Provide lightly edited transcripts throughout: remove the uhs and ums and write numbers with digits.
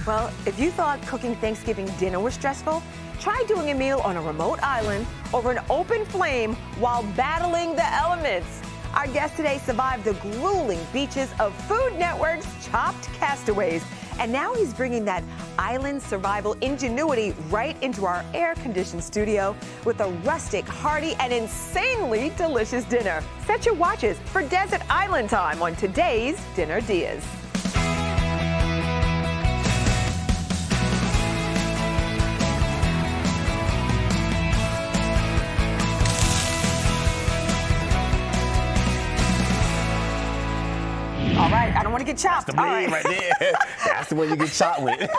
Well, if you thought cooking Thanksgiving dinner was stressful, try doing a meal on a remote island over an open flame while battling the elements. Our guest today survived the grueling beaches of Food Network's Chopped Castaways, and now he's bringing that island survival ingenuity right into our air-conditioned studio with a rustic, hearty, and insanely delicious dinner. Set your watches for Desert Island time on today's Dinner DeeAs. All right, I don't want to get chopped. That's the blade right there. That's the one you get chopped with.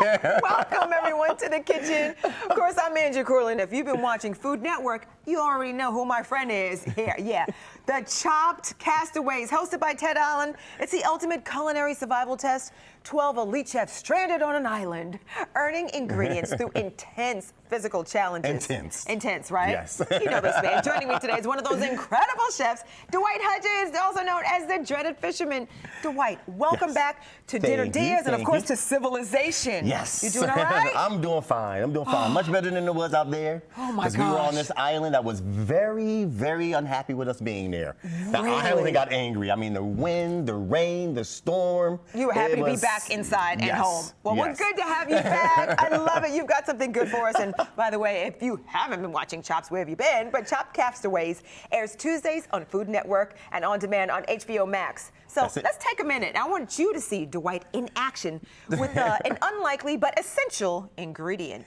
Welcome, everyone, to the kitchen. Of course, I'm Angie Corlin. If you've been watching Food Network, you already know who my friend is here. Yeah, the Chopped Castaways, hosted by Ted Allen. It's the ultimate culinary survival test. 12 elite chefs stranded on an island, earning ingredients through intense physical challenges. Intense, right? Yes. You know this man. Joining me today is one of those incredible chefs, Dwight Hudgins, also known as the Dreaded Fisherman. Dwight, welcome back to Dinner DeeAs and, of course, to civilization. Yes. You doing all right? I'm doing fine. I'm doing fine. Much better than it was out there. Oh, my gosh. Because we were on this island that was very, very unhappy with us being there. The Really? island got angry. I mean, the wind, the rain, the storm. You were happy to be back inside and home. Well, we're good to have you back. I love it. You've got something good for us. And by the way, if you haven't been watching Chops, where have you been? But Chopped Castaways airs Tuesdays on Food Network and on demand on HBO Max. So let's take a minute. I want you to see Dwight in action with an unlikely but essential ingredient.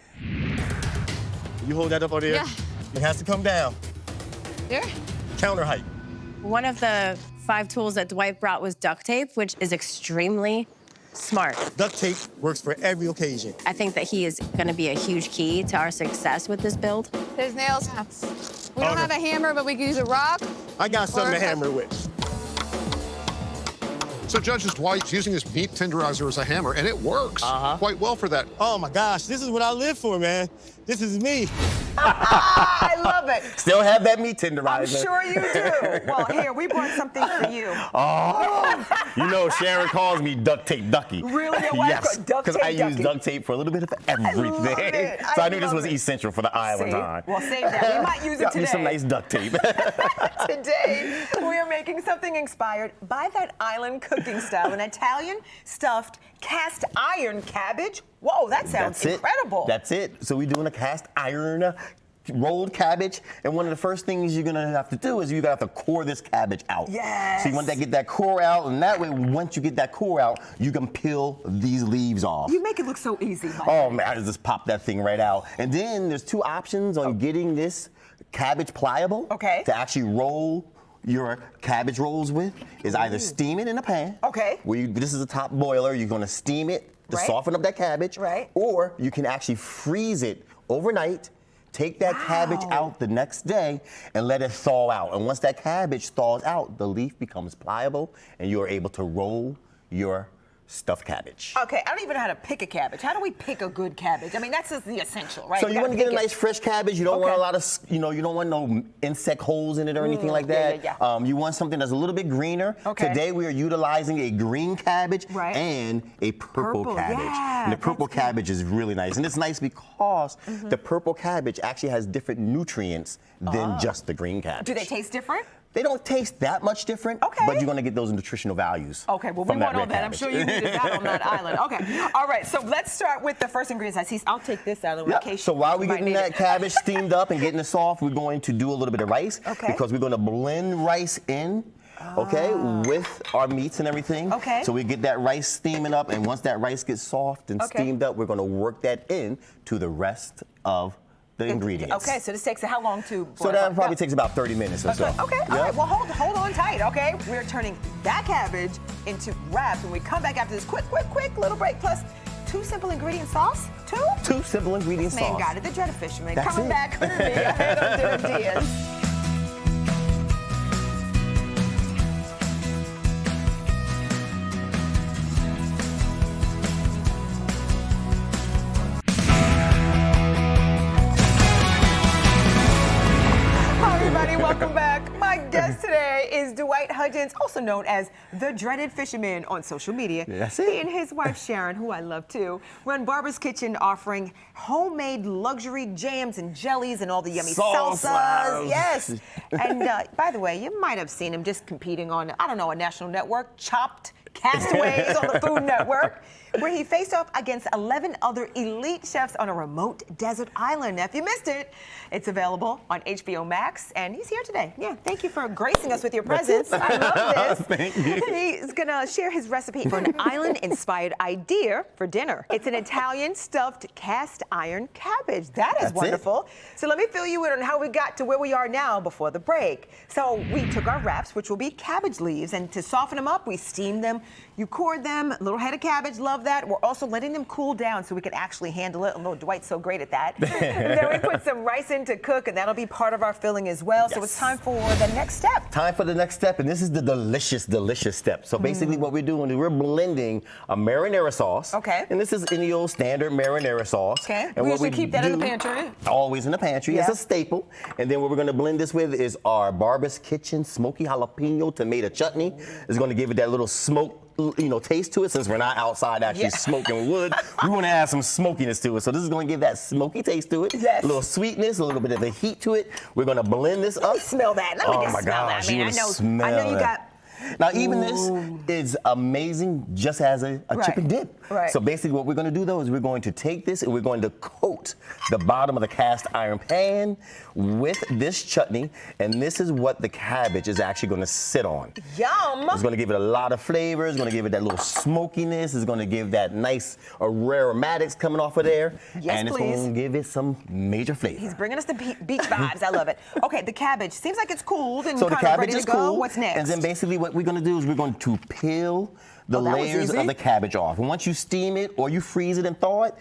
You hold that up on there. Yeah. It has to come down. There. Counter height. One of the 5 tools that Dwight brought was duct tape, which is extremely smart. Duct tape works for every occasion. I think that he is going to be a huge key to our success with this build. There's nails. We don't have a hammer, but we can use a rock. I got something to hammer with. So Judges Dwight's using his meat tenderizer as a hammer, and it works quite well for that. Oh my gosh, this is what I live for, man. This is me. I love it. Still have that meat tenderizer. I'm sure you do. Well, here, we brought something for you. Oh, you know Sharon calls me duct tape ducky. Really? Your wife Yes, called duct because tape I use ducky? duct tape for a little bit of everything. love it. So I I knew this love was it. essential for the island See? time. Well, save that. We might use it Got me today. some nice duct tape. Today, we are making something inspired by that island cooking style, an Italian stuffed cast iron cabbage. Whoa, that sounds incredible. That's it. So we're doing a cast iron rolled cabbage, and one of the first things you're gonna have to do is you're gonna have to core this cabbage out. Yes. So you want to get that core out, and that way, once you get that core out, you can peel these leaves off. You make it look so easy. Oh man, I just pop that thing right out. And then there's 2 options on getting this cabbage pliable to actually roll your cabbage rolls with. Is either steam it in a pan. This is a top boiler. You're gonna steam it to soften up that cabbage. Or you can actually freeze it overnight. Take that cabbage out the next day and let it thaw out. And once that cabbage thaws out, the leaf becomes pliable and you're able to roll your stuffed cabbage. Okay, I don't even know how to pick a cabbage. How do we pick a good cabbage? I mean, that's just the essential, right? So you want to get a nice fresh cabbage. You don't want a lot of, you don't want no insect holes in it or anything like that. You want something that's a little bit greener. Today we are utilizing a green cabbage and a purple cabbage. And the purple cabbage is really nice. And it's nice because the purple cabbage actually has different nutrients than just the green cabbage. Do they taste different? They don't taste that much different, but you're going to get those nutritional values. Okay, well, we want all that. I'm sure you needed that on that island. Okay, all right, so let's start with the first ingredients. I see, I'll take this out in case. So while we're getting that cabbage steamed up and getting it soft, we're going to do a little bit of rice because we're going to blend rice in. With our meats and everything. So we get that rice steaming up, and once that rice gets soft and steamed up, we're going to work that in to the rest of the ingredients. Okay, so this takes how long to boil? So that probably takes about 30 minutes or so. Okay, all right, well, hold on tight, okay? We're turning that cabbage into wraps when we come back after this quick little break, plus 2 simple ingredient sauce. 2 simple ingredient sauce. Man got it, the Dreaded Fisherman. That's Coming it. back with me ahead of Dinner DeeAs. Welcome back. My guest today is is Dwight Hudgins, also known as the Dreaded Fisherman on social media. That's it. He and his wife Sharon, who I love too, run Barbara's Kitchen, offering homemade luxury jams and jellies and all the yummy salsas. Yes. And by the way, you might have seen him just competing on, I don't know, a national network, Chopped, Castaways on the Food Network, where he faced off against 11 other elite chefs on a remote desert island. Now, if you missed it, it's available on HBO Max, and he's here today. Yeah, thank you for gracing us with your presence. I love this. Thank you. He's gonna share his recipe for an island-inspired idea for dinner. It's an Italian stuffed cast iron cabbage. That is wonderful. So let me fill you in on how we got to where we are now before the break. So we took our wraps, which will be cabbage leaves, and to soften them up, we steamed them. You cord them, a little head of cabbage, love that. We're also letting them cool down so we can actually handle it. Oh, Dwight's so great at that. And then we put some rice in to cook, and that'll be part of our filling as well. Yes. So it's time for the next step. Time for the next step, and this is the delicious, delicious step. So basically what we're doing is we're blending a marinara sauce. Okay. And this is any old standard marinara sauce. Okay. And we usually keep that in the pantry. Always in the pantry. Yeah. It's a staple. And then what we're going to blend this with is our Barbara's Kitchen smoky jalapeno tomato chutney. It's going to give it that little smoke, taste to it. Since we're not outside actually smoking wood, we want to add some smokiness to it. So this is going to give that smoky taste to it. Yes. A little sweetness, a little bit of a heat to it. We're going to blend this up. Let me smell that. Let me just smell that. I mean, I know you got. Now, even this is amazing just as a chip and dip. Right. So basically what we're going to do, though, is we're going to take this and we're going to coat the bottom of the cast iron pan with this chutney, and this is what the cabbage is actually going to sit on. Yum! It's going to give it a lot of flavor. It's going to give it that little smokiness. It's going to give that nice aromatics coming off of there. Yes, and it's please. going to give it some major flavor. He's bringing us the beach vibes. I love it. Okay, the cabbage seems like it's cooled and so kind the of cabbage ready is to go. cool. What's next? And then basically what we're going to do is we're going to peel the layers of the cabbage off. And once you steam it or you freeze it and thaw it,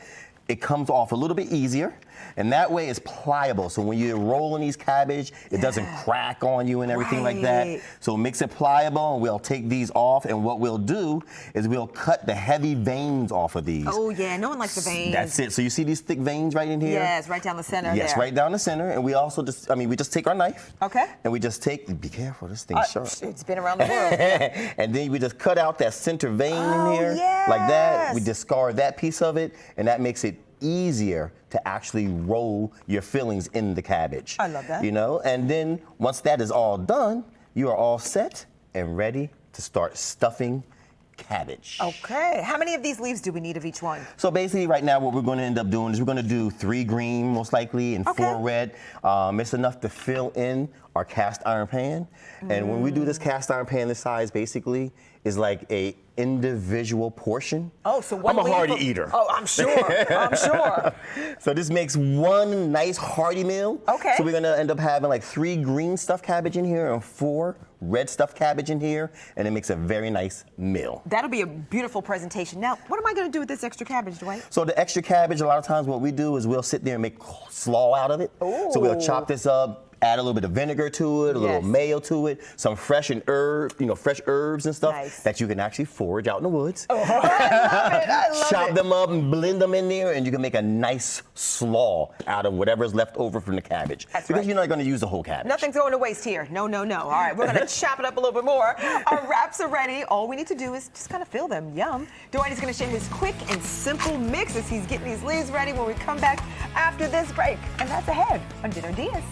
it comes off a little bit easier. And that way it's pliable. So when you're rolling these cabbage, it doesn't crack on you and everything like that. So it makes it pliable, and we'll take these off. And what we'll do is we'll cut the heavy veins off of these. Oh, yeah. No one likes the veins. That's it. So you see these thick veins right in here? Yes, right down the center. Yes, there. Right down the center. And we also we just take our knife. Okay. And we just take, be careful, this thing's sharp. It's been around the world. And then we just cut out that center vein in here. Like that. We discard that piece of it, and that makes it easier to actually roll your fillings in the cabbage. I love that. And then once that is all done, you are all set and ready to start stuffing cabbage. Okay. How many of these leaves do we need of each one? So basically right now what we're going to end up doing is we're going to do 3 green most likely and 4 red. It's enough to fill in our cast iron pan. And when we do this cast iron pan, this size basically is like a individual portion. Oh, so one I'm a hearty eater. Oh, I'm sure. I'm sure. So this makes one nice hearty meal. Okay. So we're gonna end up having like 3 green stuffed cabbage in here and 4 red stuffed cabbage in here, and it makes a very nice meal. That'll be a beautiful presentation. Now, what am I gonna do with this extra cabbage, Dwight? So the extra cabbage, a lot of times what we do is we'll sit there and make slaw out of it. Ooh. So we'll chop this up, add a little bit of vinegar to it, a little mayo to it, some fresh herbs and stuff that you can actually forage out in the woods. Oh, I love it. I love Chop them up and blend them in there, and you can make a nice slaw out of whatever's left over from the cabbage. Because you're not going to use the whole cabbage. Nothing's going to waste here. No, no, no. All right, we're going to chop it up a little bit more. Our wraps are ready. All we need to do is just kind of fill them. Yum. Dwight is going to share his quick and simple mix as he's getting these leaves ready when we come back after this break. And that's ahead on Dinner DeeAs.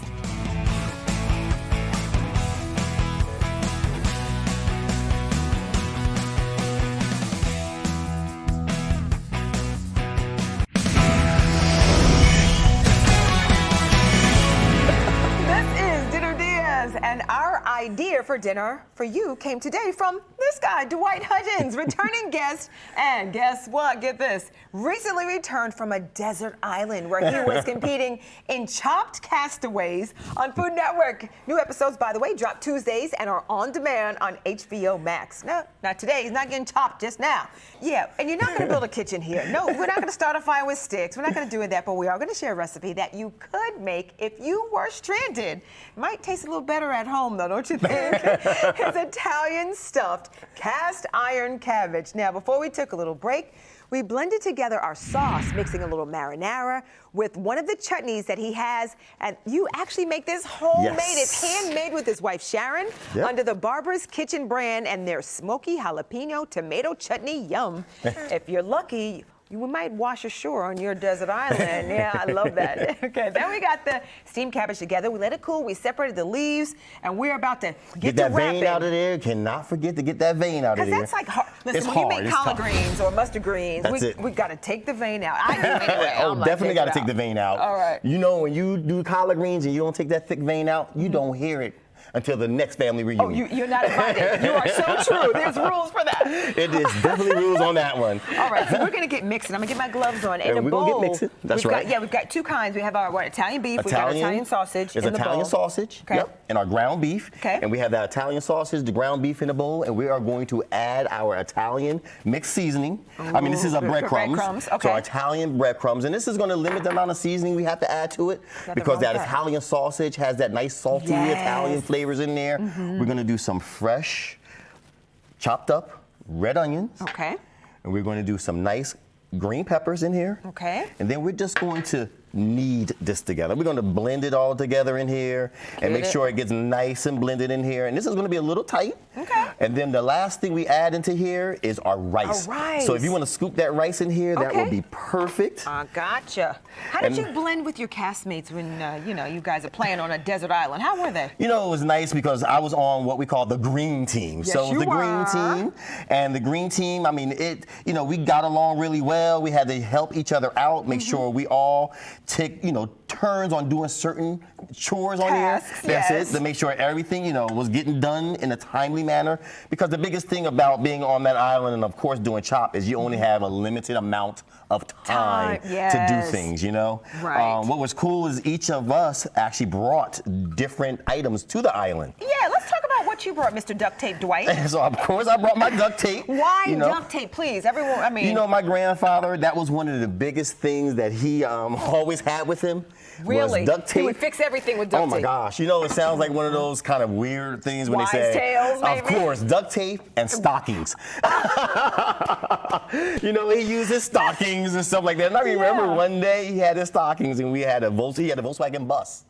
And our idea for dinner for you came today from this guy, Dwight Hudgins, returning guest. And guess what? Get this. Recently returned from a desert island where he was competing in Chopped Castaways on Food Network. New episodes, by the way, drop Tuesdays and are on demand on HBO Max. No, not today. He's not getting chopped just now. Yeah, and you're not going to build a kitchen here. No, we're not going to start a fire with sticks. We're not going to do that, but we are going to share a recipe that you could make if you were stranded. Might taste a little better at home, though, don't you think? It's Italian stuffed cast iron cabbage. Now, before we took a little break, we blended together our sauce, mixing a little marinara with one of the chutneys that he has. And you actually make this homemade. It's handmade with his wife, Sharon, under the Barbara's Kitchen brand and their smoky jalapeno tomato chutney. Yum. If you're lucky, you might wash ashore on your desert island. Yeah, I love that. Okay, then we got the steamed cabbage together. We let it cool. We separated the leaves, and we're about to get that to wrapping. vein out of there. Cannot forget to get that vein out of there. Because that's like hard. Listen, it's when hard. you make collard greens or mustard greens, we got to take the vein out. I do anyway. Oh, definitely got to take the vein out. All right. You know, when you do collard greens and you don't take that thick vein out, you don't hear it until the next family reunion. Oh, you're not invited. You are so true. There's rules for that. It is definitely rules on that one. All right, so we're going to get mixing. I'm going to get my gloves on. In a we're bowl, going to get mixing. That's right. We've got two kinds. We have our Italian beef. We've got Italian sausage There's in the Italian bowl. sausage, and our ground beef. Okay. And we have that Italian sausage, the ground beef in the bowl, and we are going to add our Italian mixed seasoning. I mean, this is a breadcrumbs. Breadcrumbs, okay. So our Italian breadcrumbs, and this is going to limit the amount of seasoning we have to add to it because that Italian sausage has that nice salty Italian flavors in there. We're going to do some fresh, chopped up red onions. Okay. And we're going to do some nice green peppers in here. Okay. And then we're just going to knead this together. We're going to blend it all together in here and make sure it gets nice and blended in here. And this is going to be a little tight. Okay. And then the last thing we add into here is our rice. So if you want to scoop that rice in here, that will be perfect. I gotcha. How did you blend with your castmates when you guys are playing on a desert island? How were they? You know, it was nice because I was on what we call the green team. Yes, so it was the green team. And the green team, I mean, we got along really well. We had to help each other out, make sure we all take, turns on doing certain chores on here. That's it, to make sure everything, was getting done in a timely manner. Because the biggest thing about being on that island and, of course, doing CHOP is you only have a limited amount of time to do things, Right. What was cool is each of us actually brought different items to the island. Yeah, let's talk about what you brought, Mr. Duct Tape Dwight. So, of course, I brought my duct tape. Why duct tape, please? Everyone, I mean. My grandfather, that was one of the biggest things that he always had with him. Really? Was duct tape. He would fix everything with duct tape. Oh my gosh. It sounds like one of those kind of weird things when Wise they say. tales, maybe? Of course, duct tape and stockings. He uses stockings and stuff like that. And I remember one day he had his stockings and he had a Volkswagen bus.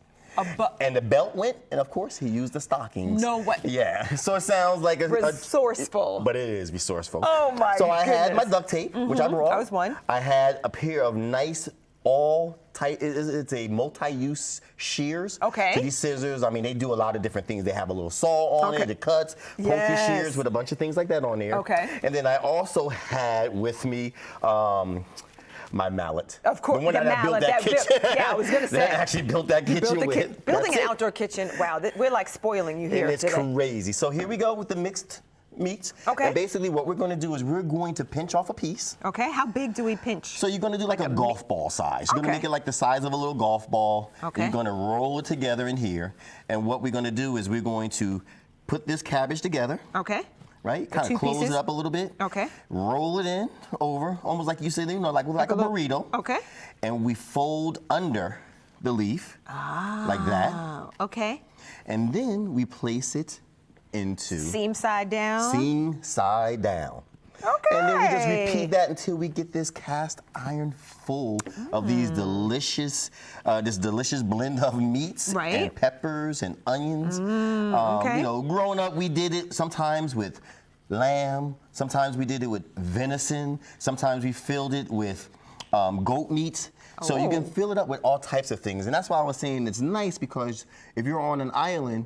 And the belt went, and of course he used the stockings. No way. Yeah. So it sounds like resourceful. But it is resourceful. Oh my goodness. So I had my duct tape, which I brought. That was one. I had a pair of nice it's a multi-use shears. Okay. So these scissors, I mean, they do a lot of different things. They have a little saw on it, it cuts, pokey shears with a bunch of things like that on there. Okay. And then I also had with me my mallet. Of course, the one that mallet. built that kitchen. Yeah, I was going to say. That actually built that kitchen with. Building an outdoor kitchen, wow, we're like spoiling you here And it's today. crazy. So here we go with the mixed meats. Okay. And basically what we're going to do is we're going to pinch off a piece. Okay, how big do we pinch? So you're going to do like a golf ball size. You're going to make it like the size of a little golf ball. Okay. You're going to roll it together in here. And what we're going to do is we're going to put this cabbage together. Okay. Right? Kind of close it up a little bit. Okay. Roll it in over, almost like you said, like a burrito. Okay. And we fold under the leaf like that. Okay. And then we place it into seam side down. Seam side down. Okay. And then we just repeat that until we get this cast iron full of these delicious, this delicious blend of meats and peppers and onions. Okay. Growing up, we did it sometimes with lamb. Sometimes we did it with venison. Sometimes we filled it with goat meat. So you can fill it up with all types of things. And that's why I was saying it's nice because if you're on an island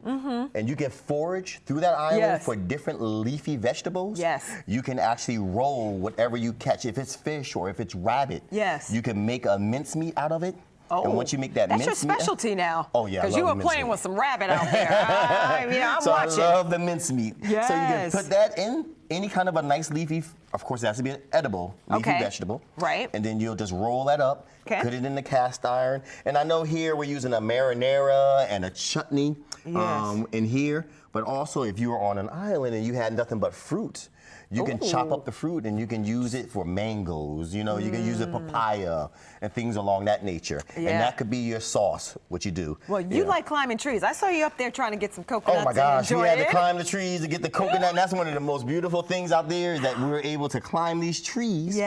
and you can forage through that island for different leafy vegetables, you can actually roll whatever you catch. If it's fish or if it's rabbit, you can make a mincemeat out of it. And once you make that mincemeat. That's your specialty now. Oh, yeah. Because you were playing with some rabbit out there. I'm so watching. I love the mincemeat. Yes. So you can put that in any kind of a nice leafy, of course, it has to be an edible leafy vegetable. Right. And then you'll just roll that up, put it in the cast iron. And I know here we're using a marinara and a chutney in here. But also, if you were on an island and you had nothing but fruit, you can chop up the fruit and you can use it for mangoes, you can use it papaya and things along that nature. And that could be your sauce, what you do. Well, you like climbing trees. I saw you up there trying to get some coconuts. Oh my gosh, we had to it. climb the trees to get the coconut. And that's one of the most beautiful things out there is that we were able able to climb these trees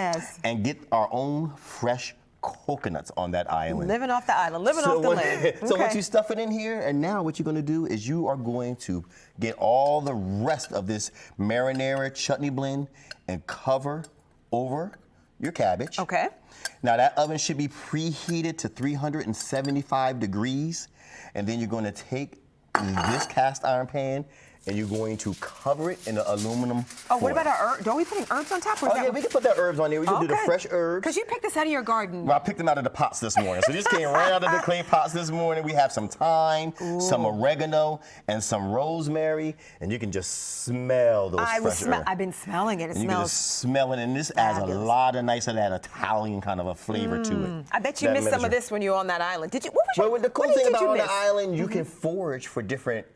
and get our own fresh coconuts on that island. Living off the island, living off the land. So once you stuff it in here, and now what you're gonna do is you are going to get all the rest of this marinara chutney blend and cover over your cabbage. Okay. Now that oven should be preheated to 375 degrees, and then you're gonna take this cast iron pan and you're going to cover it in the aluminum foil. What about our herbs? Don't we putting herbs on top? Or yeah, we can put the herbs on there. We can do the fresh herbs. Because you picked this out of your garden. Well, I picked them out of the pots this morning. So this came right out of the clay pots this morning. We have some thyme, some oregano, and some rosemary, and you can just smell those fresh herbs. I've been smelling it. It smells. You can just smell it, and this adds a lot of nice of that Italian kind of a flavor to it. I bet you missed some of this when you were on that island. Did you? What was Well, the cool thing about on the island, you can forage for different,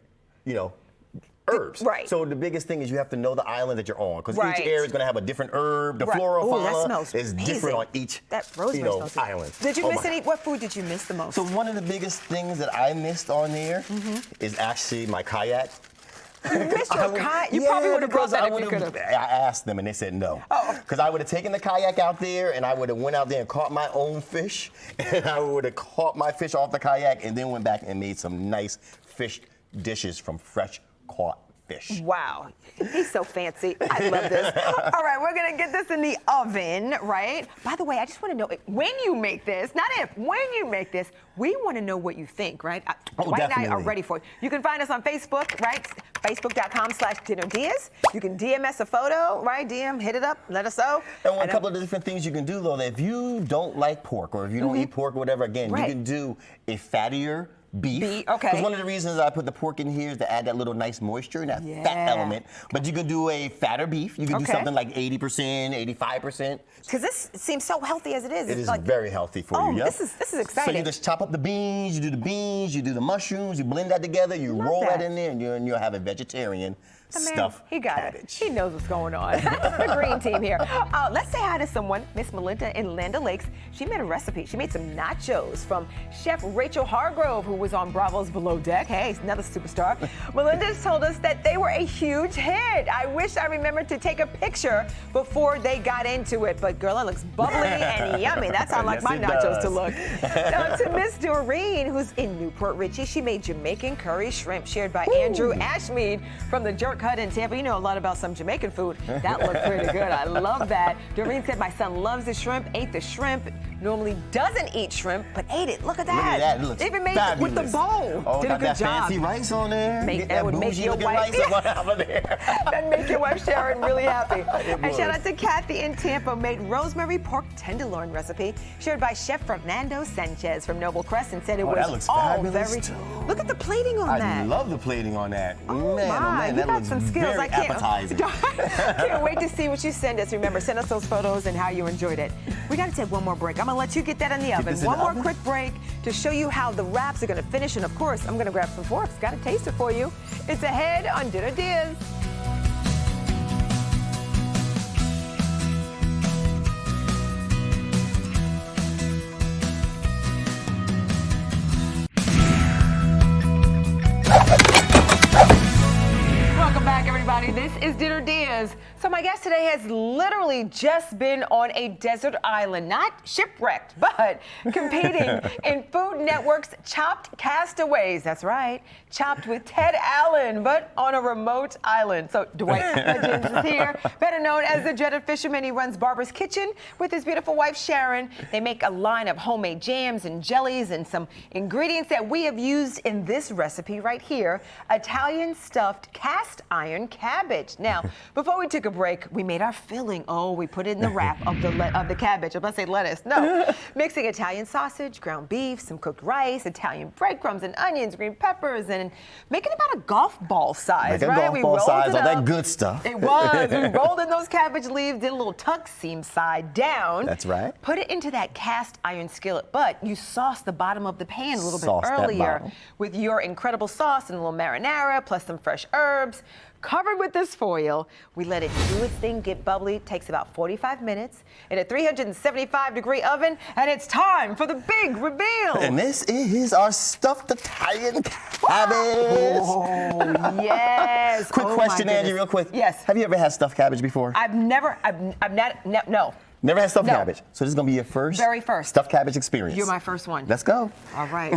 herbs. Right. So the biggest thing is you have to know the island that you're on, because each area is going to have a different herb. The flora fauna is different on each island. Did you miss any? What food did you miss the most? So one of the biggest things that I missed on there is actually my kayak. You missed your kayak? You probably would have brought that if you could have. I asked them and they said no. Because I would have taken the kayak out there and I would have went out there and caught my own fish. And I would have caught my fish off the kayak and then went back and made some nice fish dishes from fresh caught fish. Wow, he's so fancy. I love this. All right, we're gonna get this in the oven, right? By the way, I just want to know when you make this, not if, when you make this, we want to know what you think, right? Dwight and I are ready for it. You can find us on Facebook, right? Facebook.com/Dinner DeeAs. You can DM us a photo, right? DM, hit it up, let us know. And a couple of different things you can do though, that if you don't like pork or if you don't eat pork or whatever, again, you can do a fattier beef. Okay. One of the reasons I put the pork in here is to add that little nice moisture and that fat element. But you can do a fatter beef. You can do something like 80%, 85%. Because this seems so healthy as it is. It is very healthy for you. This is exciting. So you just chop up the beans, you do the mushrooms, you blend that together, you roll that in there, and you'll have a vegetarian stuffed cabbage. He knows what's going on. The green team here. Let's say hi to someone, Miss Melinda in Land O'Lakes. She made a recipe. She made some nachos from Chef Rachel Hargrove, who was on Bravo's Below Deck. Hey, another superstar. Melinda told us that they were a huge hit. I wish I remembered to take a picture before they got into it. But girl, it looks bubbly and yummy. That's how I like my nachos to look. To Miss Doreen, who's in Newport Richie, she made Jamaican curry shrimp, shared by Andrew Ashmead from the Jerk Hut in Tampa. You know a lot about some Jamaican food. That looked pretty good. I love that. Doreen said my son loves the shrimp, ate the shrimp, normally doesn't eat shrimp, but ate it. Look at that. Look at that. It looks even made fabulous. it with the bowl. Oh, did a got good that job. fancy rice on there. That would make your wife That'd make your wife Sharon really happy. And shout out to Kathy in Tampa, made rosemary pork tenderloin recipe shared by Chef Fernando Sanchez from Noble Crest, and said it was all very. Look at the plating on that. I love the plating on that. Oh man, you that got looks some skills. very appetizing. Can't wait to see what you send us. Remember, send us those photos and how you enjoyed it. We got to take one more break. I'm gonna let you get that in the oven. One more quick break to show you how the wraps are gonna finish, and of course, I'm gonna grab some forks. Got to taste it for you. It's ahead on Dinner DeeAs. Welcome back, everybody. This is Dinner DeeAs. So my guest today has literally just been on a desert island, not shipwrecked, but competing in Food Network's Chopped Castaways. That's right, chopped with Ted Allen, but on a remote island. So Dwight Hudgins is here, better known as the Dreaded Fisherman. He runs Barbara's Kitchen with his beautiful wife, Sharon. They make a line of homemade jams and jellies and some ingredients that we have used in this recipe right here, Italian stuffed cast iron cabbage. Now, before we took a break, we made our filling. Oh, we put it in the wrap of the cabbage. I'm gonna say lettuce. No, mixing Italian sausage, ground beef, some cooked rice, Italian breadcrumbs and onions, green peppers, and making about a golf ball size. Like a golf ball size, all that good stuff. It was. We rolled in those cabbage leaves, did a little tuck seam side down. That's right. Put it into that cast iron skillet, but you sauce the bottom of the pan a little bit earlier with your incredible sauce and a little marinara, plus some fresh herbs. covered with this foil. We let it do its thing, get bubbly. Takes about 45 minutes in a 375-degree oven, and it's time for the big reveal. And this is our stuffed Italian cabbage. Oh, yes. Quick question, Angie, real quick. Yes. Have you ever had stuffed cabbage before? No. Never had stuffed cabbage. So this is gonna be your first? Very first. Stuffed cabbage experience. You're my first one. Let's go. All right.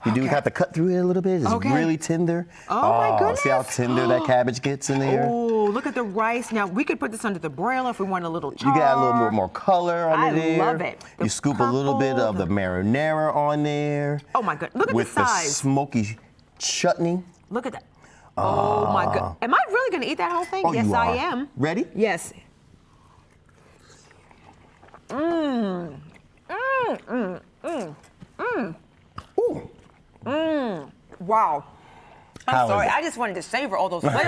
You do have to cut through it a little bit. It's really tender. Oh my goodness. See how tender that cabbage gets in there? Oh, look at the rice. Now, we could put this under the broiler if we want a little char. You got a little bit more color on there. I love it. You scoop a little bit of the marinara on there. Oh my goodness. Look at the size. With the smoky chutney. Look at that. Oh my goodness. Am I really going to eat that whole thing? Oh, yes, you are. I am. Ready? Yes. Mmm. Mmm. Mmm. Mmm. Mmm. Ooh. Mmm. Wow. How I'm sorry, is it? I just wanted to savor all those flavors.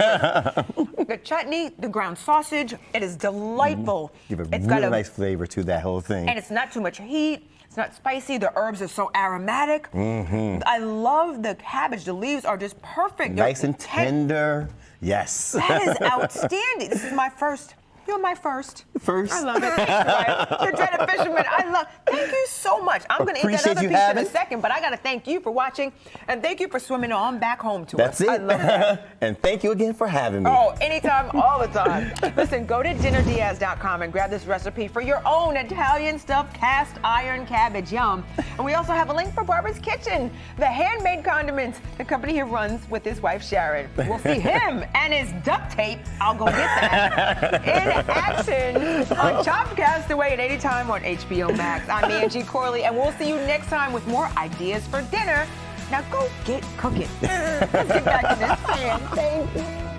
The chutney, the ground sausage, it is delightful. Give a It's really got nice flavor to that whole thing. And it's not too much heat. It's not spicy. The herbs are so aromatic. I love the cabbage. The leaves are just perfect. Nice and tender. Yes. That is outstanding. This is my first. You're my first. First. I love it. Right. The Dreaded Fisherman. Thank you so much. I'm going to eat that other piece in a second, but I got to thank you for watching, and thank you for swimming on back home to us. That's it. I love that. And thank you again for having me. Oh, anytime, all the time. Listen, go to dinnerdeeas.com and grab this recipe for your own Italian stuffed cast iron cabbage. Yum. And we also have a link for Barbara's Kitchen, the handmade condiments the company he runs with his wife, Sharon. We'll see him and his duct tape. I'll go get that. In action on Chopped Castaway at any time on HBO Max. I'm Angie Corley, and we'll see you next time with more ideas for dinner. Now go get cooking. Let's get back to this pan. Thank you.